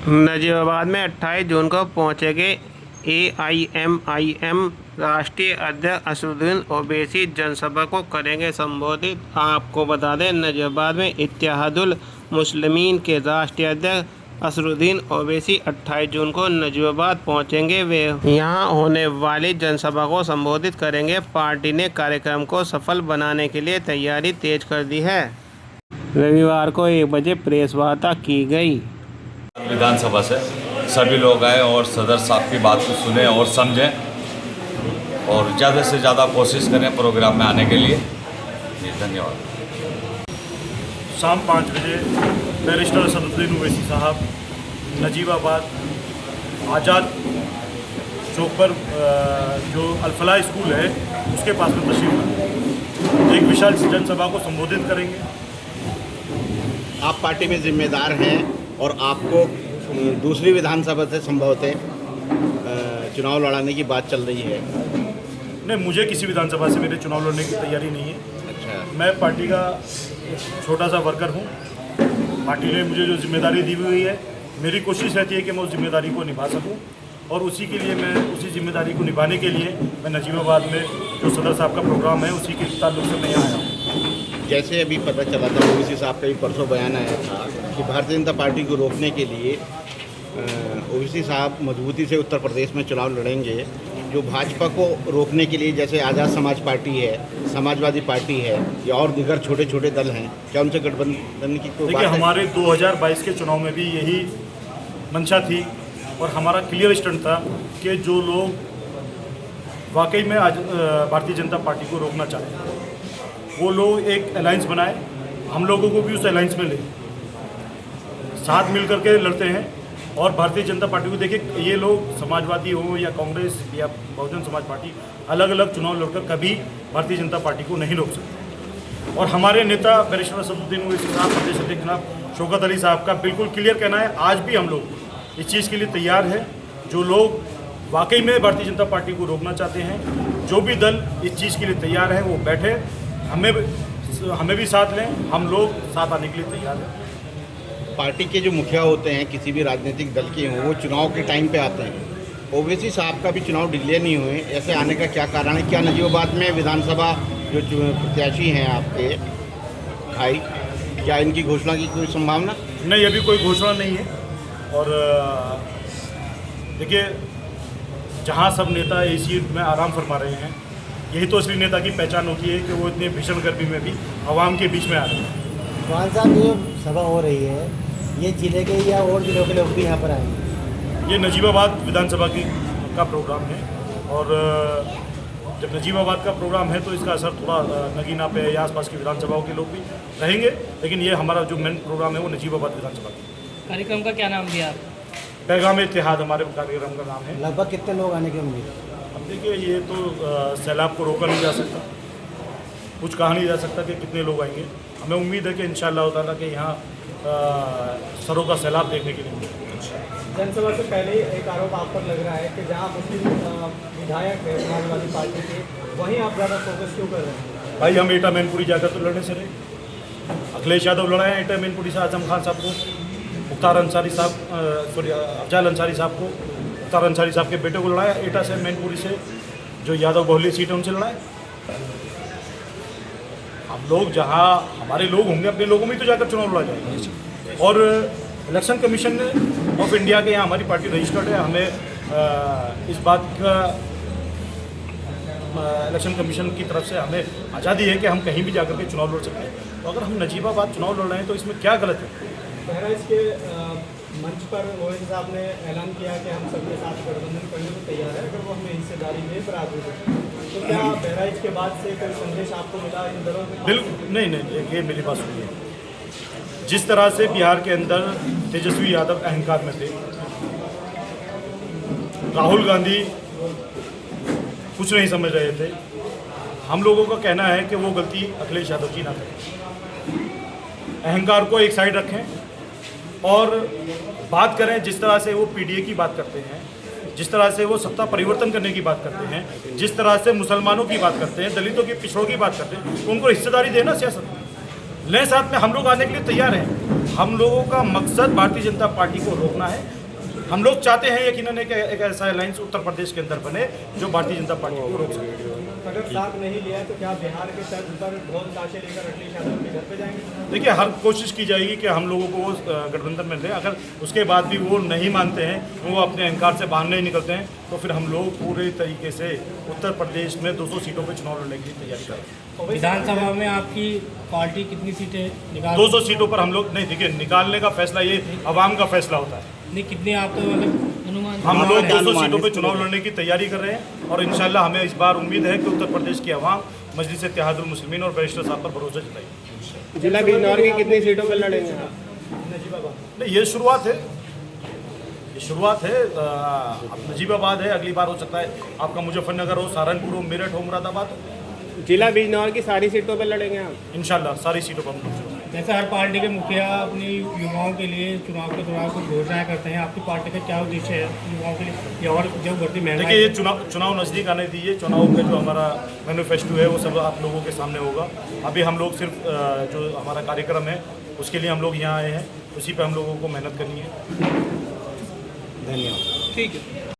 नजीबाबाद में 28 जून को पहुंचेंगे AIMIM राष्ट्रीय अध्यक्ष असदुद्दीन ओवैसी। जनसभा को करेंगे संबोधित। आपको बता दें, नजीबाबाद में इत्तेहादुल मुस्लिमीन के राष्ट्रीय अध्यक्ष असदुद्दीन ओवैसी 28 जून को नजीबाबाद पहुंचेंगे। वे यहां होने वाली जनसभा को संबोधित करेंगे। पार्टी ने कार्यक्रम को सफल बनाने के लिए तैयारी तेज कर दी है। रविवार को 1 बजे प्रेस वार्ता की गई। विधानसभा से सभी लोग आए और सदर साहब की बात को सुने और समझें और ज़्यादा से ज़्यादा कोशिश करें प्रोग्राम में आने के लिए। जी धन्यवाद। शाम 5 बजे बैरिस्टर असदुद्दीन ओवैसी साहब नजीबाबाद आज़ाद चौक पर जो अल-फलाह स्कूल है उसके पास में तशरीफ लाएंगे। एक विशाल जनसभा को संबोधित करेंगे। आप पार्टी में जिम्मेदार हैं और आपको दूसरी विधानसभा से संभवतः चुनाव लड़ाने की बात चल रही है। नहीं, मुझे किसी विधानसभा से मेरे चुनाव लड़ने की तैयारी नहीं है। अच्छा, मैं पार्टी का छोटा सा वर्कर हूँ। पार्टी ने मुझे जो जिम्मेदारी दी हुई है, मेरी कोशिश रहती है कि मैं उस जिम्मेदारी को निभा सकूँ और उसी के लिए उसी जिम्मेदारी को निभाने के लिए मैं नजीबाबाद में जो सदर साहब का प्रोग्राम है उसी के ताल्लुक से मैं यहाँ आया हूँ। जैसे अभी पता चला था ओवैसी साहब का भी परसों बयान आया था कि भारतीय जनता पार्टी को रोकने के लिए ओवैसी साहब मजबूती से उत्तर प्रदेश में चुनाव लड़ेंगे। जो भाजपा को रोकने के लिए जैसे आज़ाद समाज पार्टी है, समाजवादी पार्टी है या और दीगर छोटे छोटे दल हैं, क्या उनसे गठबंधन की कोई बात है? हमारे 2022 के चुनाव में भी यही मंशा थी और हमारा क्लियर स्टैंड था कि जो लोग वाकई में आज भारतीय जनता पार्टी को रोकना चाहते हैं वो लोग एक अलायंस बनाए, हम लोगों को भी उस अलायंस में ले साथ मिल करके लड़ते हैं। और भारतीय जनता पार्टी को देखिए, ये लोग समाजवादी हो या कांग्रेस या बहुजन समाज पार्टी अलग अलग चुनाव लड़कर कभी भारतीय जनता पार्टी को नहीं रोक सकते। और हमारे नेता बैरिस्टर असदुद्दीन ओवैसी साहब, प्रदेश अध्यक्ष जनाब शौकत अली साहब का बिल्कुल क्लियर कहना है, आज भी हम लोग इस चीज़ के लिए तैयार है। जो लोग वाकई में भारतीय जनता पार्टी को रोकना चाहते हैं, जो भी दल इस चीज़ के लिए तैयार है वो बैठे, हमें भी साथ लें, हम लोग साथ आने के लिए तैयार हैं। पार्टी के जो मुखिया होते हैं किसी भी राजनीतिक दल के हों, वो चुनाव के टाइम पे आते हैं। ओवैसी साहब का भी चुनाव डिक्लेयर नहीं हुए, ऐसे आने का क्या कारण है? क्या नजीबाबाद में विधानसभा जो प्रत्याशी हैं आपके भाई, क्या इनकी घोषणा की कोई संभावना? नहीं, अभी कोई घोषणा नहीं है। और देखिए, जहाँ सब नेता इसी में आराम फरमा रहे हैं, यही तो असली नेता की पहचान होती है कि वो इतने भीषण गर्मी में भी आवाम के बीच में आ रहे हैं। चौहान साहब, जो सभा हो रही है ये जिले के या और जिलों के लोग भी यहाँ पर आएंगे? ये नजीबाबाद विधानसभा का प्रोग्राम है और जब नजीबाबाद का प्रोग्राम है तो इसका असर थोड़ा नगीना पे या आसपास की विधानसभाओं के लोग भी रहेंगे, लेकिन ये हमारा जो मेन प्रोग्राम है वो नजीबाबाद विधानसभा का। कार्यक्रम का क्या नाम दिया आप? पैगाम इत्तेहाद हमारे कार्यक्रम का नाम है। लगभग कितने लोग आने की उम्मीद है? अब देखिए, ये तो सैलाब को रोका नहीं जा सकता, कुछ कहा नहीं जा सकता कि कितने लोग आएंगे। हमें उम्मीद है कि इंशाअल्लाह ताला के यहाँ सरों का सैलाब देखने के लिए मिलेगा। जनसभा से पहले एक आरोप आप पर लग रहा है कि जहाँ मुस्लिम विधायक है समाजवादी पार्टी के, वहीं आप ज़्यादा फोकस क्यों कर रहे हैं? भाई, हम एटा मैनपुरी जाकर तो लड़ने से रहे। अखिलेश यादव लड़ाए हैं एटा मैनपुरी से आजम खान साहब को, मुख्तार अंसारी साहब अफजाल अंसारी साहब को, मुख्तार अंसारी साहब के बेटे को लड़ाया एटा से, मैनपुरी से जो यादव बहुल्य सीट है उनसे लड़ाए। हम लोग जहाँ हमारे लोग होंगे, अपने लोगों में तो जाकर चुनाव लड़ा जाएगा। और इलेक्शन कमीशन ऑफ इंडिया के यहाँ हमारी पार्टी रजिस्टर्ड है। हमें इस बात का इलेक्शन कमीशन की तरफ से हमें आज़ादी है कि हम कहीं भी जाकर के चुनाव लड़ सकते हैं। तो अगर हम नजीबाबाद चुनाव लड़ रहे हैं तो इसमें क्या गलत है? बहरहाल के मंच पर ओवैसी साहब ने ऐलान किया कि हम सबके साथ गठबंधन करने को तैयार है अगर वो हमें हिस्सेदारी में बराबर है। तो क्या बहराइच के बाद से कोई संदेश आपको मिला इन दलों में? बिल्कुल नहीं, ये मेरी बात सुनिए। जिस तरह से बिहार के अंदर तेजस्वी यादव अहंकार में थे, राहुल गांधी कुछ नहीं समझ रहे थे, हम लोगों का कहना है कि वो गलती अखिलेश यादव जी ना करें। अहंकार को एक साइड रखें और बात करें जिस तरह से वो पीडीए की बात करते हैं, जिस तरह से वो सत्ता परिवर्तन करने की बात करते हैं, जिस तरह से मुसलमानों की बात करते हैं, दलितों की पिछड़ों की बात करते हैं, उनको हिस्सेदारी देना सियासत में लें। साथ में हम लोग आने के लिए तैयार हैं। हम लोगों का मकसद भारतीय जनता पार्टी को रोकना है। हम लोग चाहते हैं यकीनन एक ऐसा अलायंस उत्तर प्रदेश के अंदर बने जो भारतीय जनता पार्टी को रोक सके। अगर साथ नहीं लिया तो क्या बिहार के तर्ज पर ढोल ताशे लेकर अखिलेश यादव के घर पे जाएंगे? देखिए, हर कोशिश की जाएगी कि हम लोगों को वो गठबंधन में लें। अगर उसके बाद भी वो नहीं मानते हैं, वो अपने अहंकार से बाहर नहीं निकलते हैं, तो फिर हम लोग पूरे तरीके से उत्तर प्रदेश में 200 सीटों पर चुनाव लड़ने की तैयारी करेंगे। विधानसभा में आपकी पार्टी कितनी सीटें निकाल 200 सीटों पर हम लोग नहीं, देखिए निकालने का फैसला ये आवाम का फैसला होता है। नहीं, कितने आपका मतलब अनुमान? हम लोग 200 सीटों पे चुनाव लड़ने की तैयारी कर रहे हैं और इंशाल्लाह हमें इस बार उम्मीद है कि उत्तर प्रदेश की आवाम मजलिस इत्तेहादुल मुस्लिमीन और बैरिस्टर साहब पर भरोसा जताएगी। जिला बिजनौर की कितनी सीटों पर लड़ेंगे? नहीं, ये शुरुआत है, अब नजीबाबाद है, अगली बार हो सकता है आपका मुजफ्फरनगर हो, सहारनपुर हो, मेरठ हो, मुरादाबाद हो। जिला बिजनौर की सारी सीटों पर लड़ेंगे आप? इंशाल्लाह सारी सीटों पर हम लोग चुनाव। जैसे हर पार्टी के मुखिया अपनी युवाओं के लिए चुनाव के दौरान कुछ घोषणाएं करते हैं, आपकी पार्टी का क्या उद्देश्य है युवाओं के लिए? ये और जो बढ़ती महंगाई, देखिए, ये चुनाव नज़दीक आने दीजिए। चुनाव का जो हमारा मैनिफेस्टो है वो सब आप लोगों के सामने होगा। अभी हम लोग सिर्फ जो हमारा कार्यक्रम है उसके लिए हम लोग यहाँ आए हैं, उसी पर हम लोगों को मेहनत करनी है। धन्यवाद। ठीक है।